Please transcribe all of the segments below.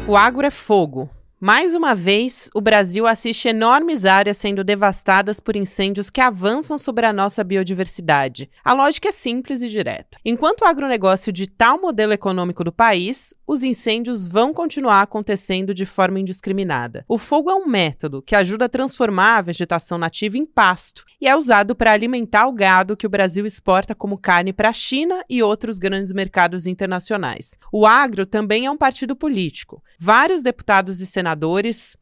O agro é fogo. Mais uma vez, o Brasil assiste enormes áreas sendo devastadas por incêndios que avançam sobre a nossa biodiversidade. A lógica é simples e direta. Enquanto o agronegócio dita o modelo econômico do país, os incêndios vão continuar acontecendo de forma indiscriminada. O fogo é um método que ajuda a transformar a vegetação nativa em pasto e é usado para alimentar o gado que o Brasil exporta como carne para a China e outros grandes mercados internacionais. O agro também é um partido político. Vários deputados e senadores,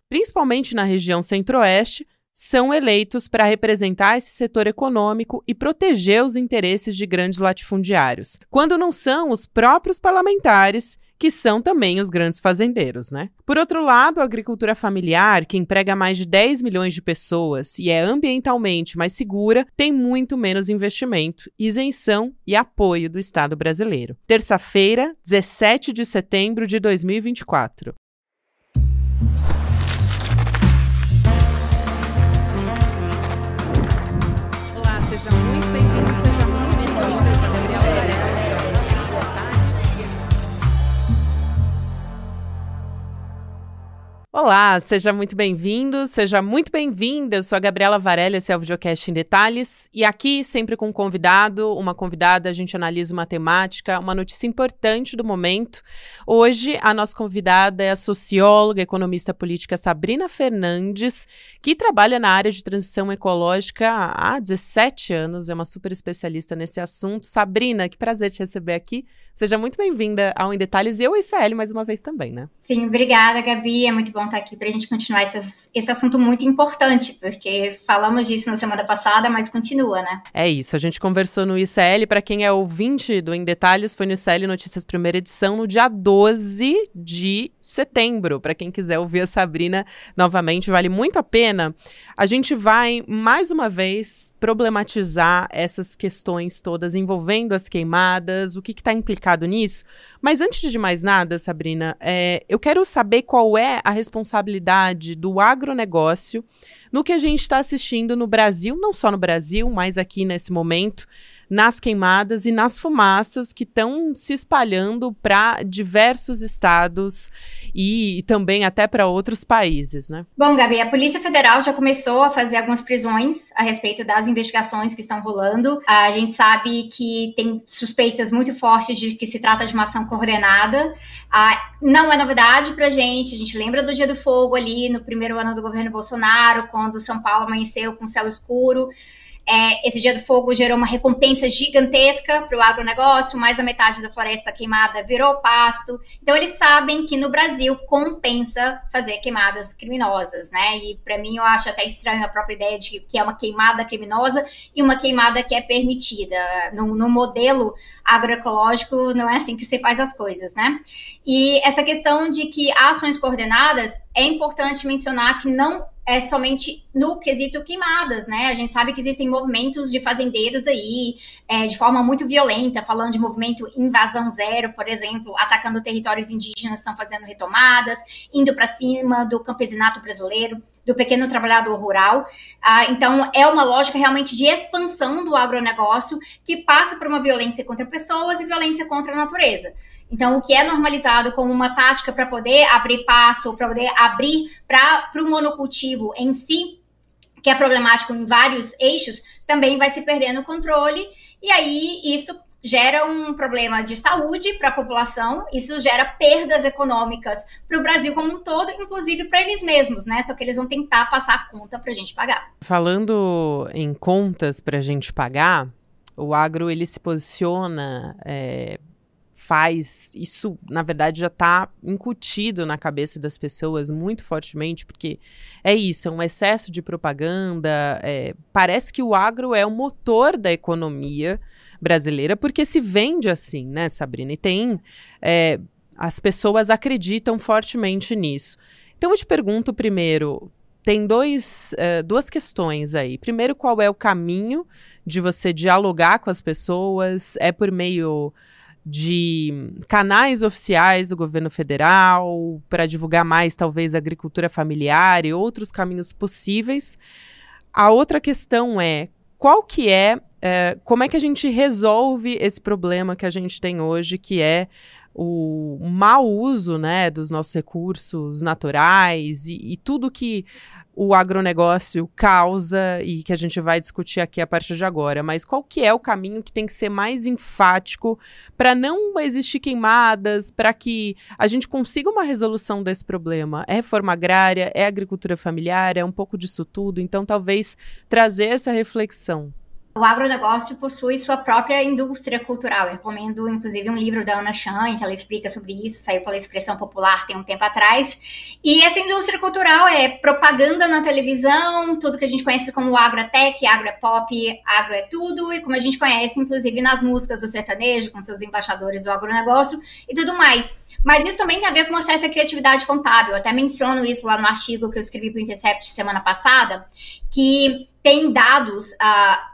principalmente na região centro-oeste, são eleitos para representar esse setor econômico e proteger os interesses de grandes latifundiários, quando não são os próprios parlamentares, que são também os grandes fazendeiros, né? Por outro lado, a agricultura familiar, que emprega mais de 10 milhões de pessoas e é ambientalmente mais segura, tem muito menos investimento, isenção e apoio do Estado brasileiro. Terça-feira, 17 de setembro de 2024. Olá, seja muito bem-vindo, seja muito bem-vinda. Eu sou a Gabriela Varela, Olá, seja muito bem-vindo, seja muito bem-vinda. Eu sou a Gabriela Varela, esse é o Videocast em Detalhes. E aqui, sempre com um convidado, uma convidada, a gente analisa uma temática, uma notícia importante do momento. Hoje, a nossa convidada é a socióloga, economista política Sabrina Fernandes, que trabalha na área de transição ecológica há 17 anos, é uma super especialista nesse assunto. Sabrina, que prazer te receber aqui. Seja muito bem-vinda ao Em Detalhes e eu, ICL, mais uma vez também, né? Sim, obrigada, Gabi. É muito bom estar aqui para a gente continuar esse assunto muito importante, porque falamos disso na semana passada, mas continua, né? É isso, a gente conversou no ICL, para quem é ouvinte do Em Detalhes, foi no ICL Notícias primeira edição, no dia 12 de setembro. Para quem quiser ouvir a Sabrina novamente, vale muito a pena. A gente vai, mais uma vez, problematizar essas questões todas envolvendo as queimadas, o que está implicado nisso. Mas antes de mais nada, Sabrina, eu quero saber qual é a responsabilidade do agronegócio no que a gente está assistindo no Brasil, não só no Brasil, mas aqui nesse momento, nas queimadas e nas fumaças que estão se espalhando para diversos estados e também até para outros países, né? Bom, Gabi, a Polícia Federal já começou a fazer algumas prisões a respeito das investigações que estão rolando. A gente sabe que tem suspeitas muito fortes de que se trata de uma ação coordenada. Não é novidade pra gente, a gente lembra do Dia do Fogo ali no primeiro ano do governo Bolsonaro, quando São Paulo amanheceu com céu escuro. Esse Dia do Fogo gerou uma recompensa gigantesca para o agronegócio, mais da metade da floresta queimada virou pasto. Então, eles sabem que no Brasil compensa fazer queimadas criminosas, né? E, para mim, eu acho até estranho a própria ideia de que é uma queimada criminosa e uma queimada que é permitida. No modelo agroecológico, não é assim que se faz as coisas, né? E essa questão de que há ações coordenadas, é importante mencionar que não é somente no quesito queimadas, né? A gente sabe que existem movimentos de fazendeiros aí, de forma muito violenta, falando de movimento invasão zero, por exemplo, atacando territórios indígenas, estão fazendo retomadas, indo para cima do campesinato brasileiro, do pequeno trabalhador rural. Então, é uma lógica realmente de expansão do agronegócio que passa por uma violência contra pessoas e violência contra a natureza. Então, o que é normalizado como uma tática para poder abrir passo, para poder abrir para o monocultivo em si, que é problemático em vários eixos, também vai se perdendo o controle, e aí isso gera um problema de saúde para a população, isso gera perdas econômicas para o Brasil como um todo, inclusive para eles mesmos, né? Só que eles vão tentar passar a conta para a gente pagar. Falando em contas para a gente pagar, o agro ele se posiciona... faz, isso na verdade já está incutido na cabeça das pessoas muito fortemente, porque é isso, é um excesso de propaganda, parece que o agro é o motor da economia brasileira, porque se vende assim, né, Sabrina? E tem, as pessoas acreditam fortemente nisso. Então eu te pergunto primeiro, tem duas questões aí. Primeiro, qual é o caminho de você dialogar com as pessoas? É por meio de canais oficiais do governo federal, para divulgar mais, talvez, a agricultura familiar e outros caminhos possíveis. A outra questão é, como é que a gente resolve esse problema que a gente tem hoje, que é o mau uso, né, dos nossos recursos naturais e tudo que o agronegócio causa e que a gente vai discutir aqui a partir de agora. Mas qual que é o caminho que tem que ser mais enfático para não existir queimadas, para que a gente consiga uma resolução desse problema? É reforma agrária, é agricultura familiar, é um pouco disso tudo. Então, talvez trazer essa reflexão. O agronegócio possui sua própria indústria cultural. Eu recomendo, inclusive, um livro da Ana Chan, em que ela explica sobre isso, saiu pela Expressão Popular tem um tempo atrás. E essa indústria cultural é propaganda na televisão, tudo que a gente conhece como agro é tech, agro é pop, agro é tudo, e como a gente conhece, inclusive, nas músicas do sertanejo, com seus embaixadores do agronegócio e tudo mais. Mas isso também tem a ver com uma certa criatividade contábil. Eu até menciono isso lá no artigo que eu escrevi para o Intercept semana passada, que tem dados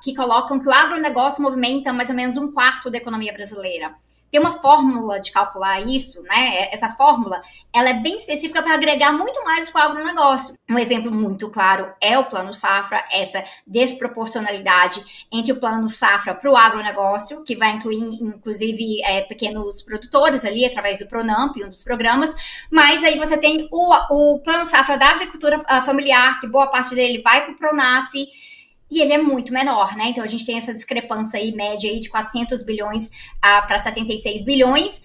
que colocam que o agronegócio movimenta mais ou menos 1/4 da economia brasileira. Tem uma fórmula de calcular isso, né? Essa fórmula, ela é bem específica para agregar muito mais com o agronegócio. Um exemplo muito claro é o Plano Safra, essa desproporcionalidade entre o Plano Safra para o agronegócio, que vai incluir, inclusive, pequenos produtores ali, através do Pronamp, um dos programas, mas aí você tem o Plano Safra da agricultura familiar, que boa parte dele vai para o Pronaf, e ele é muito menor, né? Então, a gente tem essa discrepância aí, média aí de 400 bilhões para 76 bilhões,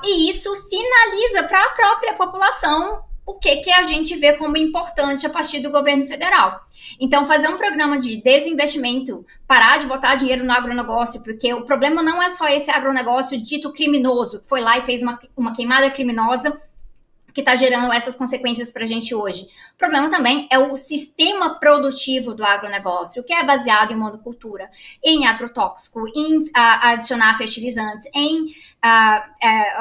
e isso sinaliza para a própria população o que a gente vê como importante a partir do governo federal. Então, fazer um programa de desinvestimento, parar de botar dinheiro no agronegócio, porque o problema não é só esse agronegócio dito criminoso, que foi lá e fez uma queimada criminosa, que está gerando essas consequências para a gente hoje. O problema também é o sistema produtivo do agronegócio, que é baseado em monocultura, em agrotóxico, em adicionar fertilizantes, em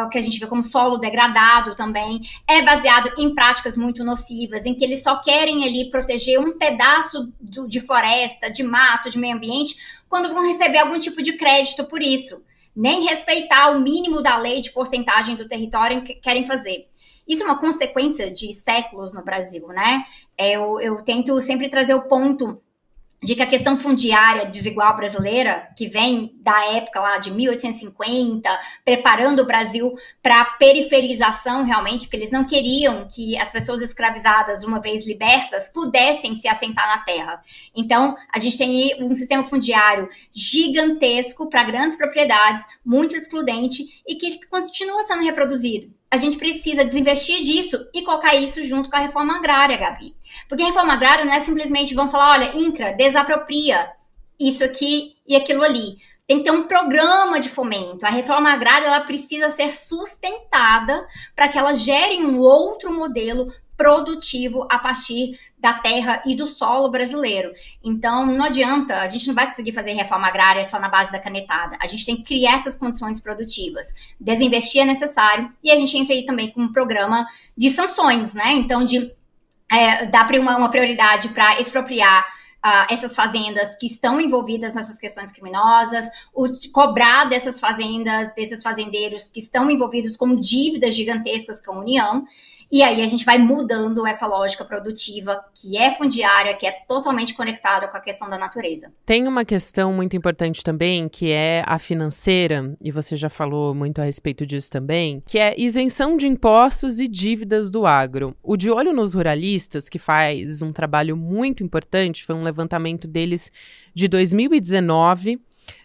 o que a gente vê como solo degradado também, é baseado em práticas muito nocivas, em que eles só querem ali proteger um pedaço de floresta, de mato, de meio ambiente, quando vão receber algum tipo de crédito por isso. Nem respeitar o mínimo da lei de porcentagem do território que querem fazer. Isso é uma consequência de séculos no Brasil, né? Eu tento sempre trazer o ponto de que a questão fundiária desigual brasileira, que vem da época lá de 1850, preparando o Brasil para a periferização realmente, porque eles não queriam que as pessoas escravizadas, uma vez libertas, pudessem se assentar na terra. Então, a gente tem um sistema fundiário gigantesco para grandes propriedades, muito excludente e que continua sendo reproduzido. A gente precisa desinvestir disso e colocar isso junto com a reforma agrária, Gabi. Porque a reforma agrária não é simplesmente, vamos falar, olha, INCRA, desapropria isso aqui e aquilo ali. Tem que ter um programa de fomento. A reforma agrária, ela precisa ser sustentada para que ela gere um outro modelo produtivo a partir da terra e do solo brasileiro. Então, não adianta, a gente não vai conseguir fazer reforma agrária só na base da canetada. A gente tem que criar essas condições produtivas. Desinvestir é necessário e a gente entra aí também com um programa de sanções, né? Então, de dar uma prioridade para expropriar essas fazendas que estão envolvidas nessas questões criminosas, cobrar dessas fazendas, desses fazendeiros que estão envolvidos com dívidas gigantescas com a União. E aí a gente vai mudando essa lógica produtiva, que é fundiária, que é totalmente conectada com a questão da natureza. Tem uma questão muito importante também, que é a financeira, e você já falou muito a respeito disso também, que é isenção de impostos e dívidas do agro. O De Olho nos Ruralistas, que faz um trabalho muito importante, foi um levantamento deles de 2019,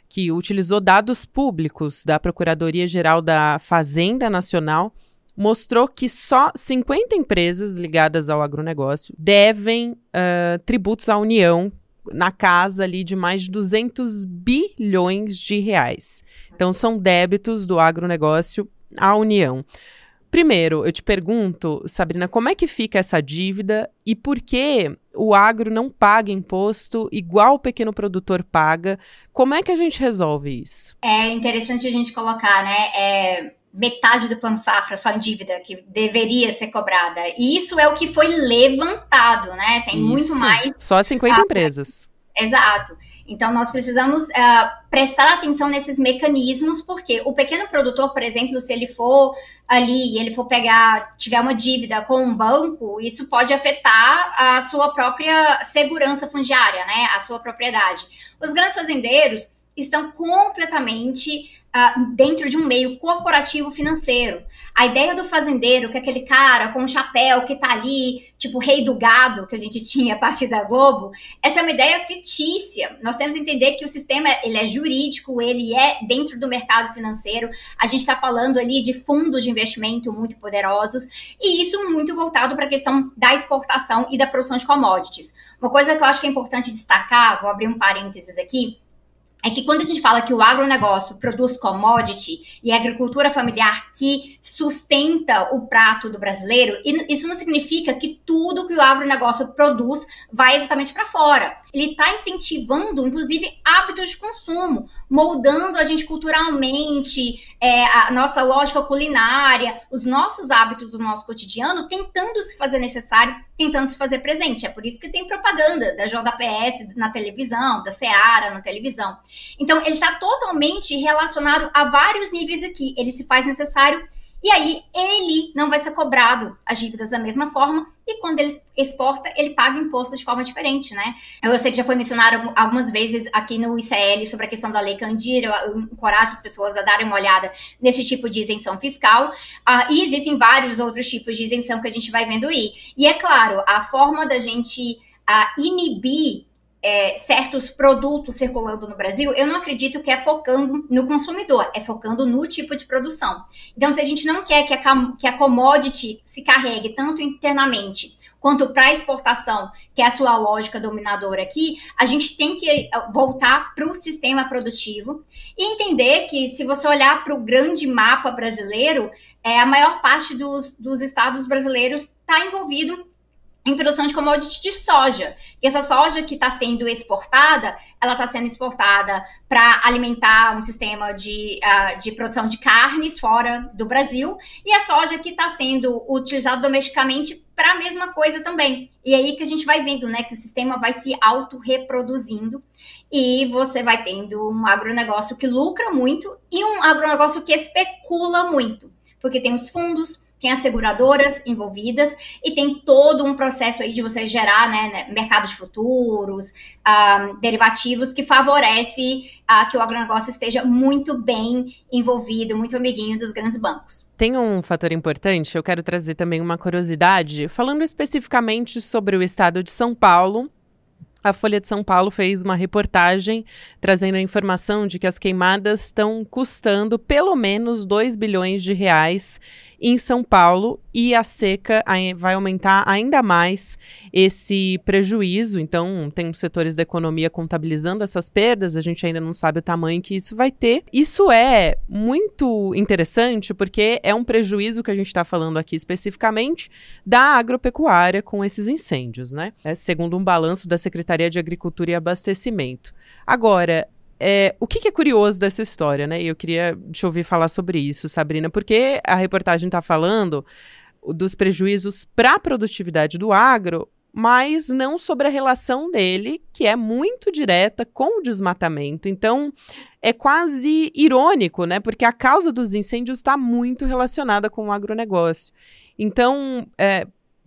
que utilizou dados públicos da Procuradoria-Geral da Fazenda Nacional, mostrou que só 50 empresas ligadas ao agronegócio devem tributos à União na casa ali de mais de 200 bilhões de reais. Então, são débitos do agronegócio à União. Primeiro, eu te pergunto, Sabrina, como é que fica essa dívida e por que o agro não paga imposto igual o pequeno produtor paga? Como é que a gente resolve isso? É interessante a gente colocar, né? Metade do Plano Safra só em dívida que deveria ser cobrada. E isso é o que foi levantado, né? Tem isso, muito mais. Só 50 empresas. Exato. Então, nós precisamos prestar atenção nesses mecanismos, porque o pequeno produtor, por exemplo, se ele for ali, ele for tiver uma dívida com um banco, isso pode afetar a sua própria segurança fundiária, né? A sua propriedade. Os grandes fazendeiros estão completamente dentro de um meio corporativo financeiro. A ideia do fazendeiro, que é aquele cara com um chapéu que tá ali, tipo o rei do gado, que a gente tinha a partir da Globo, essa é uma ideia fictícia. Nós temos que entender que o sistema ele é jurídico, ele é dentro do mercado financeiro. A gente está falando ali de fundos de investimento muito poderosos, e isso muito voltado para a questão da exportação e da produção de commodities. Uma coisa que eu acho que é importante destacar, vou abrir um parênteses aqui, é que quando a gente fala que o agronegócio produz commodity e a agricultura familiar que sustenta o prato do brasileiro, isso não significa que tudo que o agronegócio produz vai exatamente para fora. Ele está incentivando, inclusive, hábitos de consumo, moldando a gente culturalmente, a nossa lógica culinária, os nossos hábitos do nosso cotidiano, tentando se fazer necessário, tentando se fazer presente. É por isso que tem propaganda da JBS na televisão, da Seara na televisão. Então, ele está totalmente relacionado a vários níveis aqui. Ele se faz necessário e aí ele não vai ser cobrado as dívidas da mesma forma e quando ele exporta, ele paga imposto de forma diferente, né? Eu sei que já foi mencionado algumas vezes aqui no ICL sobre a questão da Lei Candir, eu encorajo as pessoas a darem uma olhada nesse tipo de isenção fiscal, e existem vários outros tipos de isenção que a gente vai vendo aí. E é claro, a forma da gente inibir certos produtos circulando no Brasil, eu não acredito que é focando no consumidor, é focando no tipo de produção. Então, se a gente não quer que a commodity se carregue tanto internamente quanto para exportação, que é a sua lógica dominadora aqui, a gente tem que voltar para o sistema produtivo e entender que, se você olhar para o grande mapa brasileiro, a maior parte dos estados brasileiros está envolvido em produção de commodity de soja. E essa soja que está sendo exportada, ela está sendo exportada para alimentar um sistema de produção de carnes fora do Brasil, e a soja que está sendo utilizada domesticamente para a mesma coisa também. E aí que a gente vai vendo, né, que o sistema vai se autorreproduzindo e você vai tendo um agronegócio que lucra muito e um agronegócio que especula muito, porque tem os fundos, tem as seguradoras envolvidas e tem todo um processo aí de você gerar, né, mercado de futuros, derivativos que favorece que o agronegócio esteja muito bem envolvido, muito amiguinho dos grandes bancos. Tem um fator importante, eu quero trazer também uma curiosidade, falando especificamente sobre o estado de São Paulo. A Folha de São Paulo fez uma reportagem trazendo a informação de que as queimadas estão custando pelo menos 2 bilhões de reais em São Paulo e a seca vai aumentar ainda mais esse prejuízo. Então, tem setores da economia contabilizando essas perdas, a gente ainda não sabe o tamanho que isso vai ter. Isso é muito interessante porque é um prejuízo que a gente está falando aqui especificamente da agropecuária com esses incêndios, né? Segundo um balanço da Secretaria de Agricultura e Abastecimento. Agora, o que é curioso dessa história, né? E eu queria te ouvir falar sobre isso, Sabrina, porque a reportagem está falando dos prejuízos para a produtividade do agro, mas não sobre a relação dele, que é muito direta com o desmatamento. Então, é quase irônico, né? Porque a causa dos incêndios está muito relacionada com o agronegócio. Então,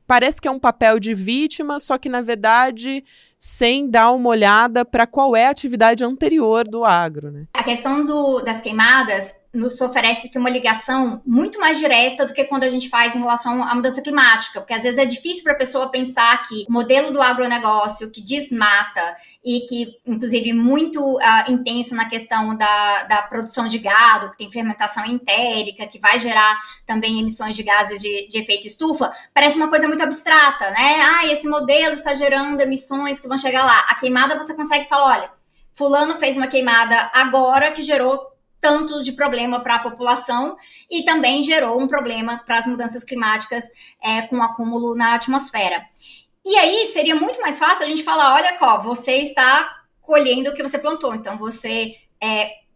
parece que é um papel de vítima, só que, na verdade, sem dar uma olhada para qual é a atividade anterior do agro, né? A questão das queimadas nos oferece uma ligação muito mais direta do que quando a gente faz em relação à mudança climática, porque às vezes é difícil para a pessoa pensar que o modelo do agronegócio que desmata e que, inclusive, muito intenso na questão da produção de gado, que tem fermentação entérica, que vai gerar também emissões de gases de efeito estufa, parece uma coisa muito abstrata, né? Esse modelo está gerando emissões que vão chegar lá. A queimada você consegue falar, olha, fulano fez uma queimada agora que gerou tanto de problema para a população e também gerou um problema para as mudanças climáticas com acúmulo na atmosfera. E aí seria muito mais fácil a gente falar, olha, você está colhendo o que você plantou. Então, você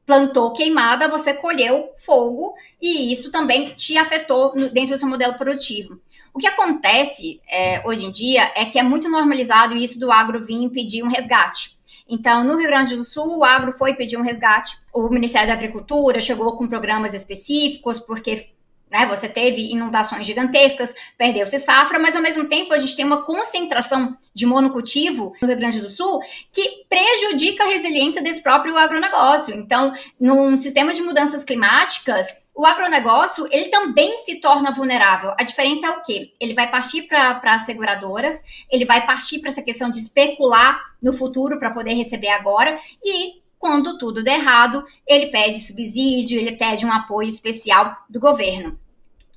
plantou queimada, você colheu fogo e isso também te afetou dentro do seu modelo produtivo. O que acontece hoje em dia é que é muito normalizado isso do agro vir pedir um resgate. Então, no Rio Grande do Sul, o agro foi pedir um resgate. O Ministério da Agricultura chegou com programas específicos, porque né? Você teve inundações gigantescas, perdeu-se safra, mas ao mesmo tempo a gente tem uma concentração de monocultivo no Rio Grande do Sul que prejudica a resiliência desse próprio agronegócio. Então, num sistema de mudanças climáticas, o agronegócio, ele também se torna vulnerável. A diferença é o quê? Ele vai partir para as seguradoras, ele vai partir para essa questão de especular no futuro para poder receber agora, e quando tudo der errado, ele pede subsídio, ele pede um apoio especial do governo.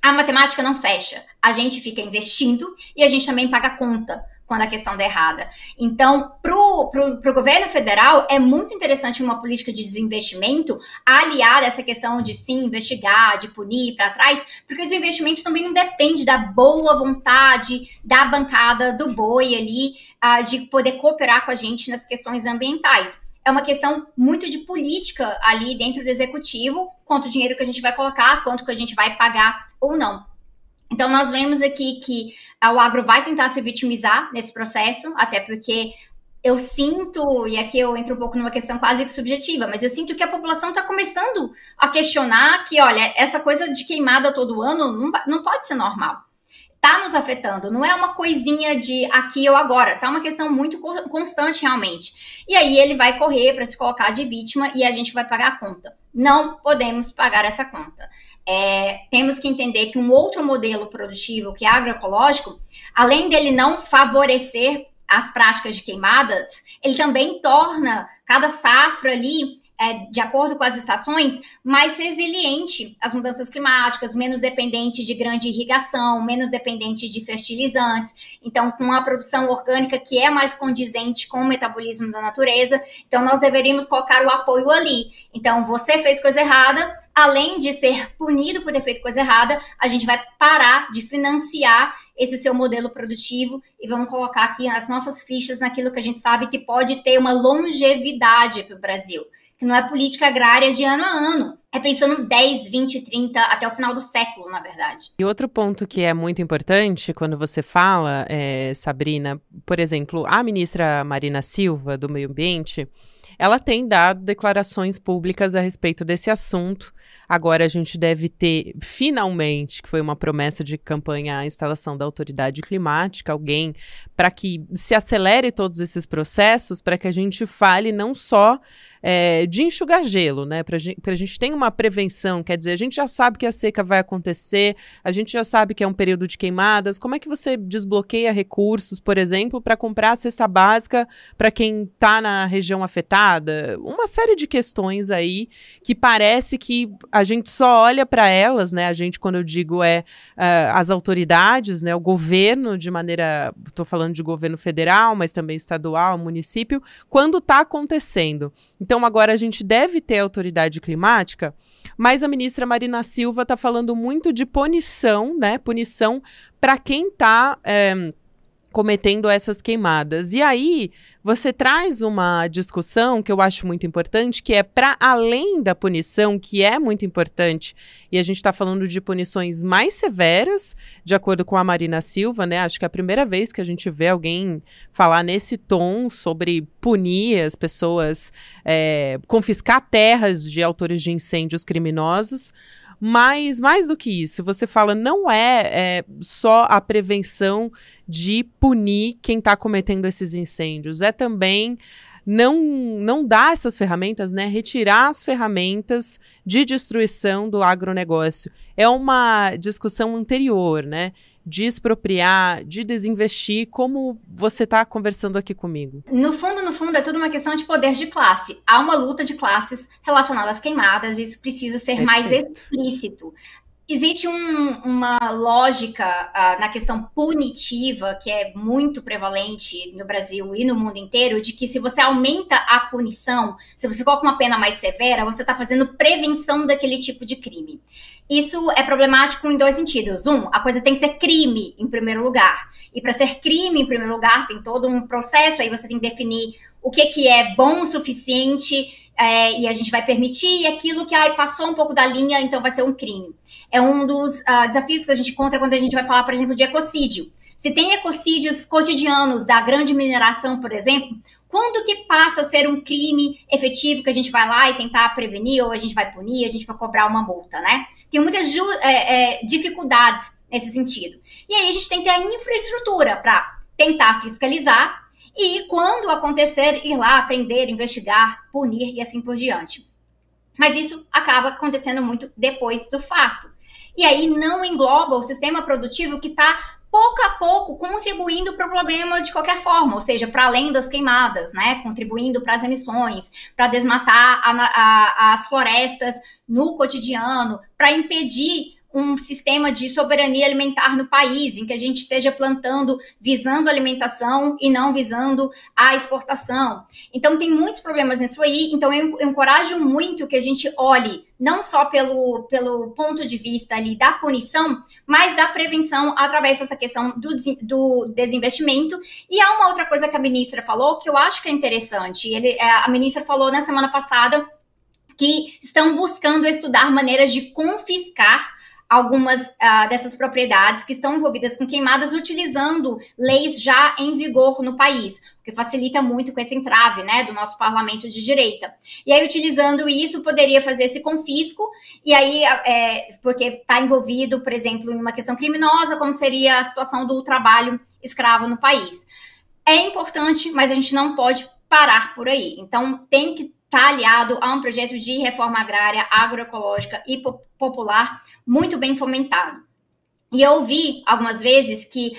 A matemática não fecha. A gente fica investindo e a gente também paga conta quando a questão der errada. Então, pro governo federal, é muito interessante uma política de desinvestimento aliada a essa questão de, sim, investigar, de punir para trás, porque o desinvestimento também não depende da boa vontade da bancada do boi ali, de poder cooperar com a gente nas questões ambientais. É uma questão muito de política ali dentro do executivo, quanto dinheiro que a gente vai colocar, quanto que a gente vai pagar ou não. Então, nós vemos aqui que o agro vai tentar se vitimizar nesse processo, até porque eu sinto, e aqui eu entro um pouco numa questão quase que subjetiva, mas eu sinto que a população está começando a questionar que, olha, essa coisa de queimada todo ano não pode ser normal. Está nos afetando, não é uma coisinha de aqui ou agora, tá uma questão muito constante realmente. E aí ele vai correr para se colocar de vítima e a gente vai pagar a conta. Não podemos pagar essa conta. Temos que entender que um outro modelo produtivo, que é agroecológico, além dele não favorecer as práticas de queimadas, ele também torna cada safra ali, de acordo com as estações, mais resiliente às mudanças climáticas, menos dependente de grande irrigação, menos dependente de fertilizantes. Então, com a produção orgânica que é mais condizente com o metabolismo da natureza, então nós deveríamos colocar o apoio ali. Então, você fez coisa errada, além de ser punido por ter feito coisa errada, a gente vai parar de financiar esse seu modelo produtivo e vamos colocar aqui as nossas fichas naquilo que a gente sabe que pode ter uma longevidade para o Brasil. Que não é política agrária de ano a ano. É pensando 10, 20, 30, até o final do século, na verdade. E outro ponto que é muito importante quando você fala, Sabrina, por exemplo, a ministra Marina Silva, do Meio Ambiente, ela tem dado declarações públicas a respeito desse assunto. Agora a gente deve ter, finalmente, que foi uma promessa de campanha, a instalação da autoridade climática, alguém para que se acelere todos esses processos, para que a gente fale não só de enxugar gelo, né? Para a gente ter uma prevenção, quer dizer, a gente já sabe que a seca vai acontecer, a gente já sabe que é um período de queimadas. Como é que você desbloqueia recursos, por exemplo, para comprar a cesta básica para quem está na região afetada? Uma série de questões aí que parece que a gente só olha para elas, né? A gente, quando eu digo as autoridades, né? O governo, de maneira, estou falando de governo federal, mas também estadual, município, quando está acontecendo. Então, agora a gente deve ter autoridade climática, mas a ministra Marina Silva está falando muito de punição, né? Punição para quem está cometendo essas queimadas. E aí, você traz uma discussão que eu acho muito importante, que é para além da punição, que é muito importante, e a gente está falando de punições mais severas, de acordo com a Marina Silva, né? Acho que é a primeira vez que a gente vê alguém falar nesse tom sobre punir as pessoas, confiscar terras de autores de incêndios criminosos. Mas, mais do que isso, você fala, não é só a prevenção de punir quem está cometendo esses incêndios, é também não dar essas ferramentas, né? Retirar as ferramentas de destruição do agronegócio. É uma discussão anterior, né? De expropriar, de desinvestir, como você está conversando aqui comigo. No fundo, é tudo uma questão de poder de classe. Há uma luta de classes relacionada às queimadas, e isso precisa ser mais explícito. Existe uma lógica na questão punitiva, que é muito prevalente no Brasil e no mundo inteiro, de que se você aumenta a punição, se você coloca uma pena mais severa, você está fazendo prevenção daquele tipo de crime. Isso é problemático em dois sentidos. A coisa tem que ser crime, em primeiro lugar. E para ser crime, em primeiro lugar, tem todo um processo, aí você tem que definir o que é bom o suficiente, e a gente vai permitir, e aquilo que passou um pouco da linha, então vai ser um crime. É um dos desafios que a gente encontra quando a gente vai falar, por exemplo, de ecocídio. Se tem ecocídios cotidianos da grande mineração, por exemplo, quando que passa a ser um crime efetivo que a gente vai lá e tentar prevenir, ou a gente vai punir, a gente vai cobrar uma multa, né? tem muitas dificuldades nesse sentido. E aí a gente tem que ter a infraestrutura para tentar fiscalizar e, quando acontecer, ir lá, aprender, investigar, punir e assim por diante. Mas isso acaba acontecendo muito depois do fato. E aí não engloba o sistema produtivo que está, pouco a pouco, contribuindo para o problema de qualquer forma, ou seja, para além das queimadas, né? Contribuindo para as emissões, para desmatar as florestas no cotidiano, para impedir um sistema de soberania alimentar no país, em que a gente esteja plantando visando a alimentação e não visando a exportação. Então, tem muitos problemas nisso aí. Então, eu encorajo muito que a gente olhe não só pelo ponto de vista ali da punição, mas da prevenção através dessa questão do desinvestimento. E há uma outra coisa que a ministra falou que eu acho que é interessante. A ministra falou na semana passada que estão buscando estudar maneiras de confiscar algumas dessas propriedades que estão envolvidas com queimadas, utilizando leis já em vigor no país, o que facilita muito com esse entrave, né, do nosso parlamento de direita. E aí, utilizando isso, poderia fazer esse confisco, e aí, porque está envolvido, por exemplo, em uma questão criminosa, como seria a situação do trabalho escravo no país. É importante, mas a gente não pode parar por aí. Então, tem que está aliado a um projeto de reforma agrária, agroecológica e popular muito bem fomentado. E eu ouvi algumas vezes que,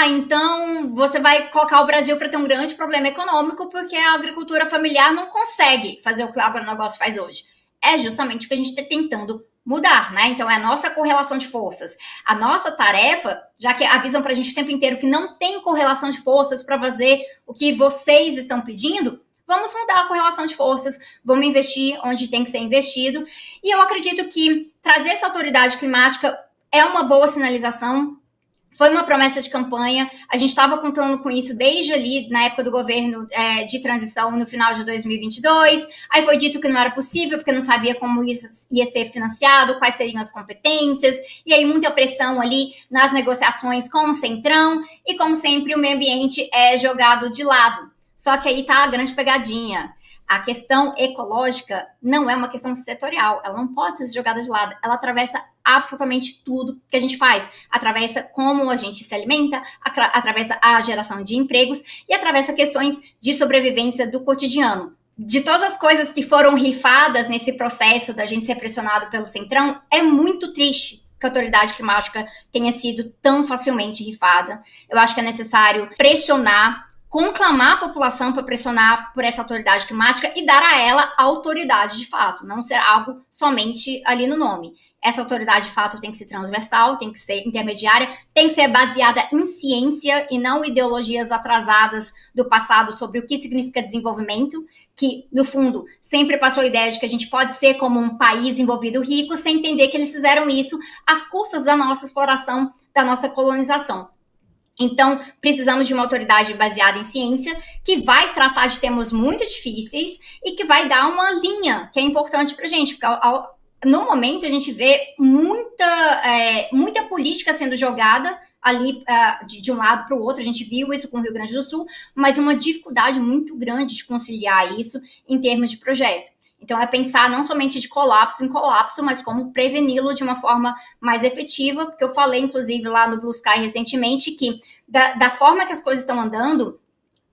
então você vai colocar o Brasil para ter um grande problema econômico porque a agricultura familiar não consegue fazer o que o agronegócio faz hoje. É justamente o que a gente está tentando mudar, né? Então é a nossa correlação de forças. A nossa tarefa, já que avisam para a gente o tempo inteiro que não tem correlação de forças para fazer o que vocês estão pedindo, vamos mudar a correlação de forças, vamos investir onde tem que ser investido. E eu acredito que trazer essa autoridade climática é uma boa sinalização. Foi uma promessa de campanha. A gente estava contando com isso desde ali, na época do governo de transição, no final de 2022. Aí foi dito que não era possível, porque não sabia como isso ia ser financiado, quais seriam as competências. E aí muita pressão ali nas negociações com o Centrão. E, como sempre, o meio ambiente é jogado de lado. Só que aí tá a grande pegadinha. A questão ecológica não é uma questão setorial. Ela não pode ser jogada de lado. Ela atravessa absolutamente tudo que a gente faz. Atravessa como a gente se alimenta, atravessa a geração de empregos e atravessa questões de sobrevivência do cotidiano. De todas as coisas que foram rifadas nesse processo da gente ser pressionado pelo Centrão, é muito triste que a autoridade climática tenha sido tão facilmente rifada. Eu acho que é necessário pressionar, conclamar a população para pressionar por essa autoridade climática e dar a ela a autoridade de fato, não ser algo somente ali no nome. Essa autoridade de fato tem que ser transversal, tem que ser intermediária, tem que ser baseada em ciência e não ideologias atrasadas do passado sobre o que significa desenvolvimento, que, no fundo, sempre passou a ideia de que a gente pode ser como um país envolvido rico, sem entender que eles fizeram isso às custas da nossa exploração, da nossa colonização. Então, precisamos de uma autoridade baseada em ciência que vai tratar de temas muito difíceis e que vai dar uma linha que é importante para a gente, porque no momento a gente vê muita política sendo jogada ali de um lado para o outro. A gente viu isso com o Rio Grande do Sul, mas uma dificuldade muito grande de conciliar isso em termos de projeto. Então, é pensar não somente de colapso em colapso, mas como preveni-lo de uma forma mais efetiva, porque eu falei, inclusive, lá no Blue Sky recentemente, que da forma que as coisas estão andando,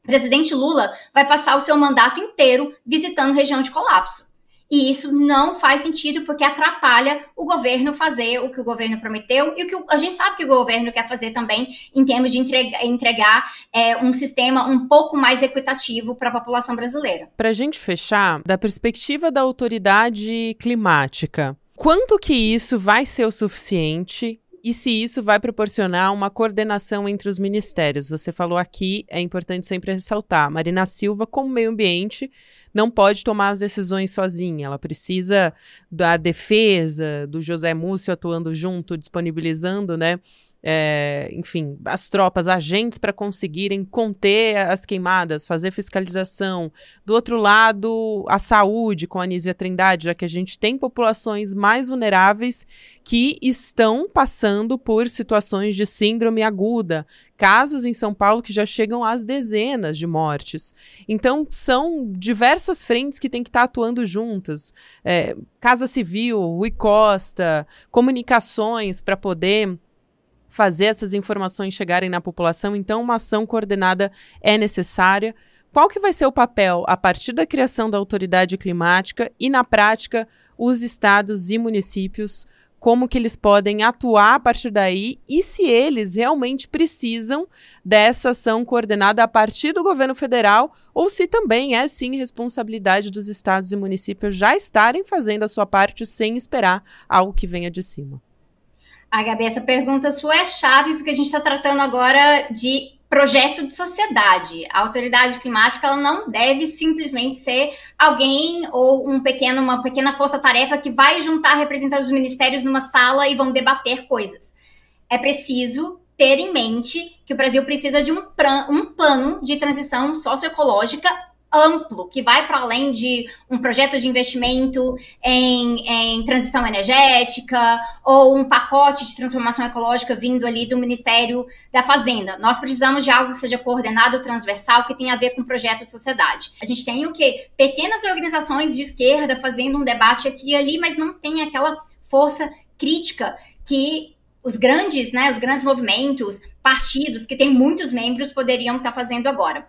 o presidente Lula vai passar o seu mandato inteiro visitando região de colapso. E isso não faz sentido, porque atrapalha o governo fazer o que o governo prometeu e o que a gente sabe que o governo quer fazer também em termos de entregar um sistema um pouco mais equitativo para a população brasileira. Para a gente fechar, da perspectiva da autoridade climática, quanto que isso vai ser o suficiente e se isso vai proporcionar uma coordenação entre os ministérios? Você falou aqui, é importante sempre ressaltar, Marina Silva, como meio ambiente, não pode tomar as decisões sozinha, ela precisa da defesa, do José Múcio atuando junto, disponibilizando, né, enfim, as tropas, agentes para conseguirem conter as queimadas, fazer fiscalização. Do outro lado, a saúde com a Anísia Trindade, já que a gente tem populações mais vulneráveis que estão passando por situações de síndrome aguda, casos em São Paulo que já chegam às dezenas de mortes. Então, são diversas frentes que têm que estar atuando juntas. Casa Civil, Rui Costa, comunicações para poder fazer essas informações chegarem na população. Então, uma ação coordenada é necessária. Qual que vai ser o papel a partir da criação da autoridade climática e, na prática, os estados e municípios, como que eles podem atuar a partir daí e se eles realmente precisam dessa ação coordenada a partir do governo federal ou se também é, sim, responsabilidade dos estados e municípios já estarem fazendo a sua parte sem esperar algo que venha de cima. Gabi, essa pergunta sua é chave, porque a gente está tratando agora de projeto de sociedade. A autoridade climática ela não deve simplesmente ser alguém ou uma pequena força-tarefa que vai juntar representantes dos ministérios numa sala e vão debater coisas. É preciso ter em mente que o Brasil precisa de um plano de transição socioecológica amplo, que vai para além de um projeto de investimento em transição energética ou um pacote de transformação ecológica vindo ali do Ministério da Fazenda. Nós precisamos de algo que seja coordenado, transversal, que tenha a ver com o projeto de sociedade. A gente tem o quê? Pequenas organizações de esquerda fazendo um debate aqui e ali, mas não tem aquela força crítica que os grandes movimentos, partidos, que têm muitos membros, poderiam estar fazendo agora.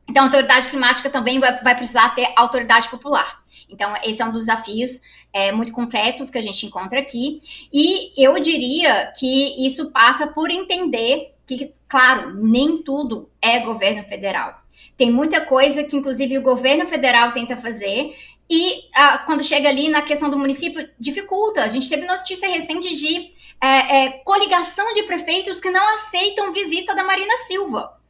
Então, a autoridade climática também vai precisar ter autoridade popular. Então, esse é um dos desafios muito concretos que a gente encontra aqui. E eu diria que isso passa por entender que, claro, nem tudo é governo federal. Tem muita coisa que, inclusive, o governo federal tenta fazer e, quando chega ali na questão do município, dificulta. A gente teve notícia recente de coligação de prefeitos que não aceitam visita da Marina Silva.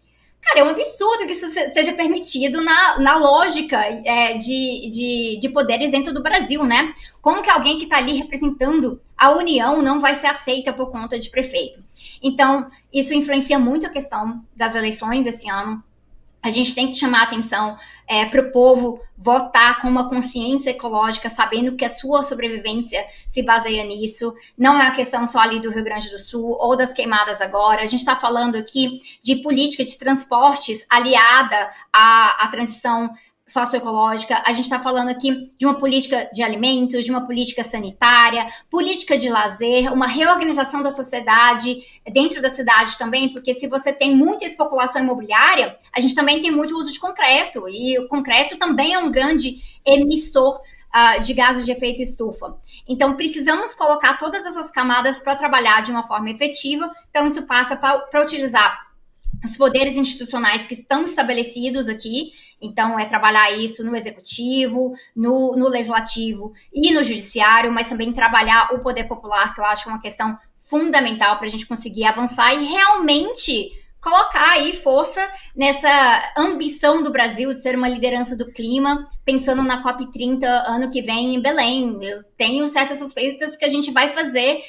Cara, é um absurdo que isso seja permitido na lógica de poderes dentro do Brasil, né? Como que alguém que está ali representando a União não vai ser aceita por conta de prefeito? Então, isso influencia muito a questão das eleições esse ano. A gente tem que chamar a atenção para o povo votar com uma consciência ecológica, sabendo que a sua sobrevivência se baseia nisso. Não é uma questão só ali do Rio Grande do Sul ou das queimadas agora. A gente está falando aqui de política de transportes aliada à transição socioecológica, a gente está falando aqui de uma política de alimentos, de uma política sanitária, política de lazer, uma reorganização da sociedade dentro da cidade também, porque se você tem muita especulação imobiliária, a gente também tem muito uso de concreto, e o concreto também é um grande emissor de gases de efeito estufa. Então, precisamos colocar todas essas camadas para trabalhar de uma forma efetiva, então isso passa para utilizar os poderes institucionais que estão estabelecidos aqui. Então, trabalhar isso no executivo, no legislativo e no judiciário, mas também trabalhar o poder popular, que eu acho que é uma questão fundamental para a gente conseguir avançar e realmente colocar aí força nessa ambição do Brasil de ser uma liderança do clima, pensando na COP30 ano que vem em Belém. Eu tenho certas suspeitas que a gente vai fazer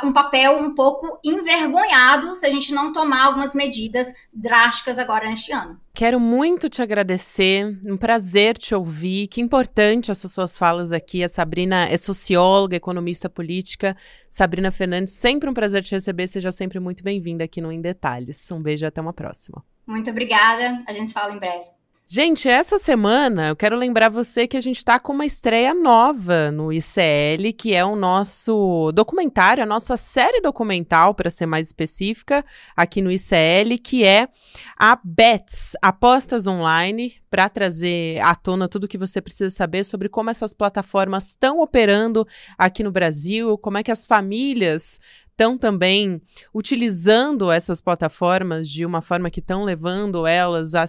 um papel um pouco envergonhado se a gente não tomar algumas medidas drásticas agora neste ano. Quero muito te agradecer, um prazer te ouvir, que importante essas suas falas aqui. A Sabrina é socióloga, economista política. Sabrina Fernandes, sempre um prazer te receber, seja sempre muito bem-vinda aqui no Em Detalhes. Um beijo e até uma próxima. Muito obrigada, a gente se fala em breve. Gente, essa semana eu quero lembrar você que a gente está com uma estreia nova no ICL, que é o nosso documentário, a nossa série documental, para ser mais específica, aqui no ICL, que é a Bets, Apostas Online, para trazer à tona tudo o que você precisa saber sobre como essas plataformas estão operando aqui no Brasil, como é que as famílias estão também utilizando essas plataformas de uma forma que estão levando elas a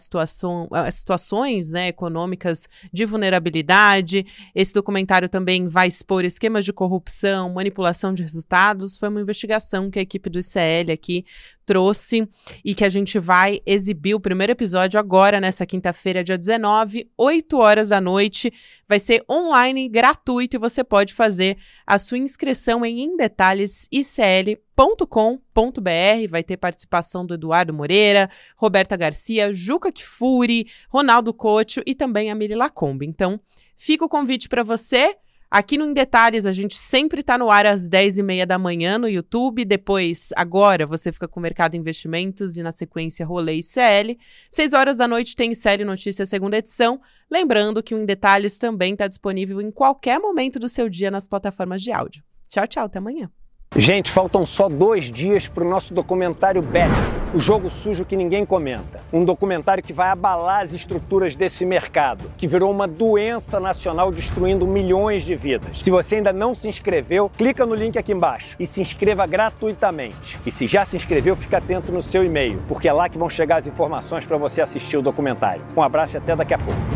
situações, né, econômicas de vulnerabilidade. Esse documentário também vai expor esquemas de corrupção, manipulação de resultados. Foi uma investigação que a equipe do ICL aqui trouxe e que a gente vai exibir o primeiro episódio agora, nessa quinta-feira, dia 19, 8 horas da noite. Vai ser online, gratuito, e você pode fazer a sua inscrição em indetalhesicl.com.br. Vai ter participação do Eduardo Moreira, Roberta Garcia, Juca Kfouri, Ronaldo Couto e também a Miri Lacombe. Então, fica o convite para você. Aqui no Em Detalhes, a gente sempre está no ar às 10h30 da manhã no YouTube. Depois, agora, você fica com o Mercado Investimentos e, na sequência, Rolê ICL. 6 horas da noite tem ICL Notícias, segunda edição. Lembrando que o Em Detalhes também está disponível em qualquer momento do seu dia nas plataformas de áudio. Tchau, tchau. Até amanhã. Gente, faltam só 2 dias para o nosso documentário Bets, o jogo sujo que ninguém comenta. Um documentário que vai abalar as estruturas desse mercado, que virou uma doença nacional destruindo milhões de vidas. Se você ainda não se inscreveu, clica no link aqui embaixo e se inscreva gratuitamente. E se já se inscreveu, fica atento no seu e-mail, porque é lá que vão chegar as informações para você assistir o documentário. Um abraço e até daqui a pouco.